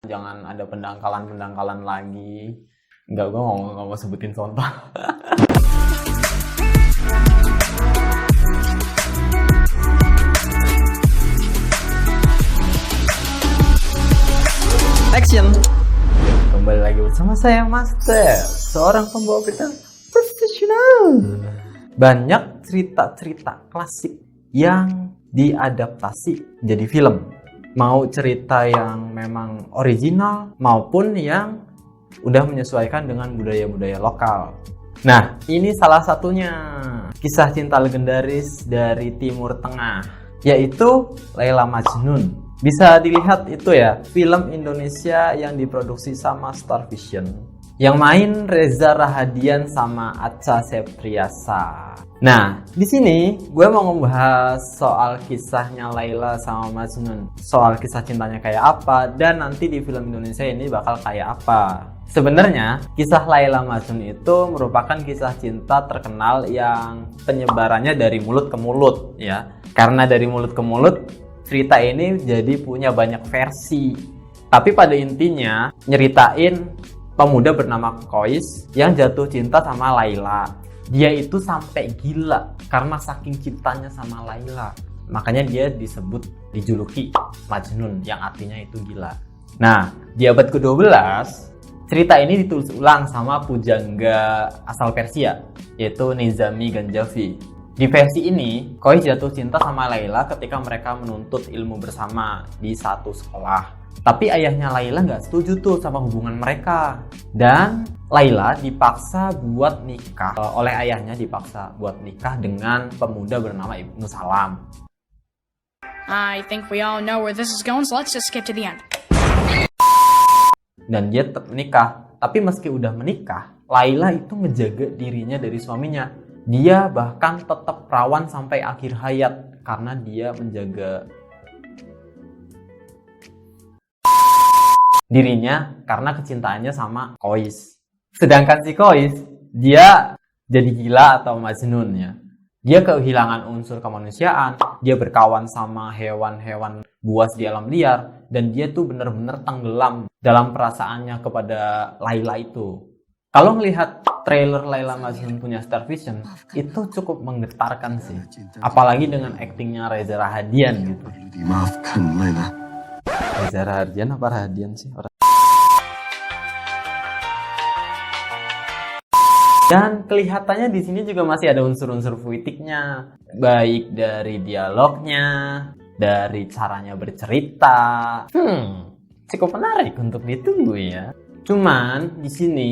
Jangan ada pendangkalan lagi. Enggak, gue nggak mau sebutin contoh. Action. Kembali lagi bersama saya Master, seorang pembawa berita profesional. Banyak cerita-cerita klasik yang diadaptasi jadi film. Mau cerita yang memang original maupun yang udah menyesuaikan dengan budaya-budaya lokal. Nah, ini salah satunya kisah cinta legendaris dari Timur Tengah, yaitu Laila Majnun. Bisa dilihat itu ya, film Indonesia yang diproduksi sama Starvision. Yang main Reza Rahadian sama Acha Septriasa. Nah, di sini gue mau ngebahas soal kisahnya Laila sama Majnun. Soal kisah cintanya kayak apa, dan nanti di film Indonesia ini bakal kayak apa. Sebenarnya, kisah Laila Majnun itu merupakan kisah cinta terkenal yang penyebarannya dari mulut ke mulut, ya. Karena dari mulut ke mulut, cerita ini jadi punya banyak versi. Tapi pada intinya, nyeritain pemuda bernama Kois yang jatuh cinta sama Laila. Dia itu sampai gila karena saking cintanya sama Laila. Makanya dia dijuluki Majnun, yang artinya itu gila. Nah, di abad ke-12, cerita ini ditulis ulang sama pujangga asal Persia, yaitu Nizami Ganjavi. Di versi ini, Kois jatuh cinta sama Laila ketika mereka menuntut ilmu bersama di satu sekolah. Tapi ayahnya Laila nggak setuju tuh sama hubungan mereka. Dan Laila dipaksa buat nikah. Oleh ayahnya dipaksa buat nikah dengan pemuda bernama Ibnu Salam. I think we all know where this is going, so let's just skip to the end. Dan dia tetap menikah. Tapi meski udah menikah, Laila itu ngejaga dirinya dari suaminya. Dia bahkan tetap perawan sampai akhir hayat karena dia menjaga dirinya karena kecintaannya sama Kois. Sedangkan si Kois, dia jadi gila atau Majnun ya. Dia kehilangan unsur kemanusiaan, dia berkawan sama hewan-hewan buas di alam liar, dan dia tuh bener-bener tenggelam dalam perasaannya kepada Laila itu. Kalau melihat trailer Laila Majnun punya Starvision, itu cukup menggetarkan sih. Apalagi dengan aktingnya Reza Rahadian gitu. Dimaafkan, Laila. Reza Rahadian apa Rahadian sih? Dan kelihatannya di sini juga masih ada unsur-unsur puitiknya, baik dari dialognya, dari caranya bercerita. Cukup menarik untuk ditunggu ya. Cuman di sini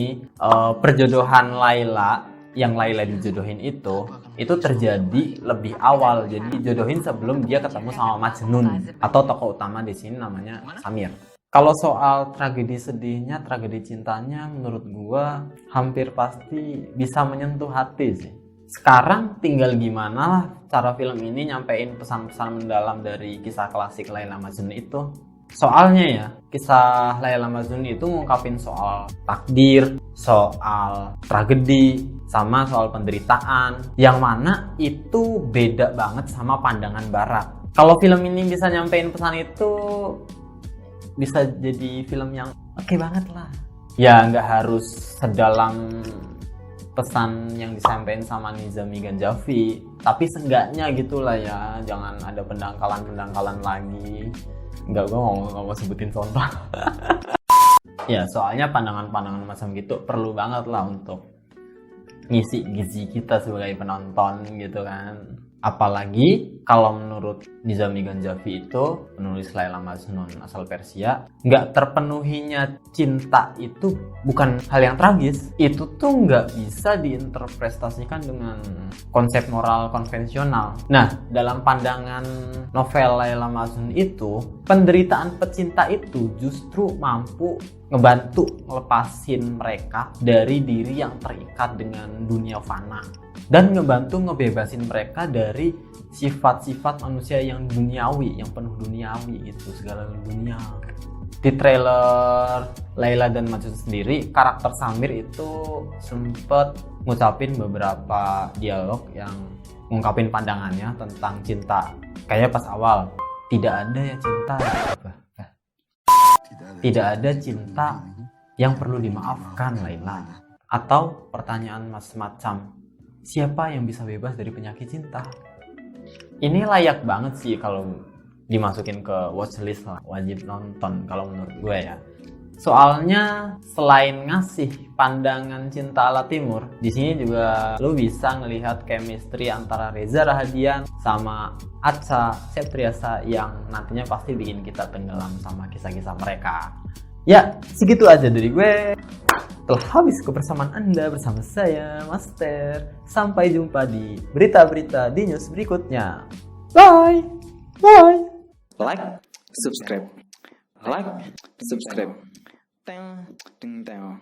perjodohan Laila yang Laila dijodohin itu terjadi lebih awal. Jadi dijodohin sebelum dia ketemu sama Majnun, atau tokoh utama di sini namanya Samir. Kalau soal tragedi sedihnya, tragedi cintanya, menurut gua hampir pasti bisa menyentuh hati sih. Sekarang tinggal gimana lah cara film ini nyampein pesan-pesan mendalam dari kisah klasik Laila Majnun itu. Soalnya ya, kisah Laila Majnun itu ngungkapin soal takdir, soal tragedi, sama soal penderitaan, yang mana itu beda banget sama pandangan barat. Kalau film ini bisa nyampein pesan itu, bisa jadi film yang oke banget lah. Ya nggak harus sedalam pesan yang disampaikan sama Nizami Ganjavi, tapi seenggaknya gitulah ya, jangan ada pendangkalan lagi. Enggak, gue nggak mau sebutin contoh. Ya, soalnya pandangan-pandangan macam gitu perlu banget lah untuk ngisi gizi kita sebagai penonton gitu kan. Apalagi kalau menurut Nizami Ganjavi itu, penulis Laila Majnun asal Persia, nggak terpenuhinya cinta itu bukan hal yang tragis. Itu tuh nggak bisa diinterpretasikan dengan konsep moral konvensional. Nah, dalam pandangan novel Laila Majnun itu, penderitaan pecinta itu justru mampu ngebantu ngelepasin mereka dari diri yang terikat dengan dunia fana, dan ngebantu ngebebasin mereka dari sifat-sifat manusia yang duniawi, yang penuh duniawi gitu, segala dunia. Di trailer Laila dan Majnun sendiri, karakter Samir itu sempet ngucapin beberapa dialog yang ngungkapin pandangannya tentang cinta. Kayak pas awal, tidak ada ya cinta. Tidak ada cinta yang perlu dimaafkan, Laila. Atau pertanyaan semacam, siapa yang bisa bebas dari penyakit cinta? Ini layak banget sih kalau dimasukin ke watchlist lah, wajib nonton kalau menurut gue ya. Soalnya selain ngasih pandangan cinta ala timur, di sini juga lu bisa ngelihat chemistry antara Reza Rahadian sama Acha Septriasa yang nantinya pasti bikin kita tenggelam sama kisah-kisah mereka. Ya, segitu aja dari gue. Telah habis kebersamaan Anda bersama saya, Master. Sampai jumpa di berita-berita di news berikutnya. Bye! Bye! Like, subscribe. Like, subscribe. Teng, teng, teng.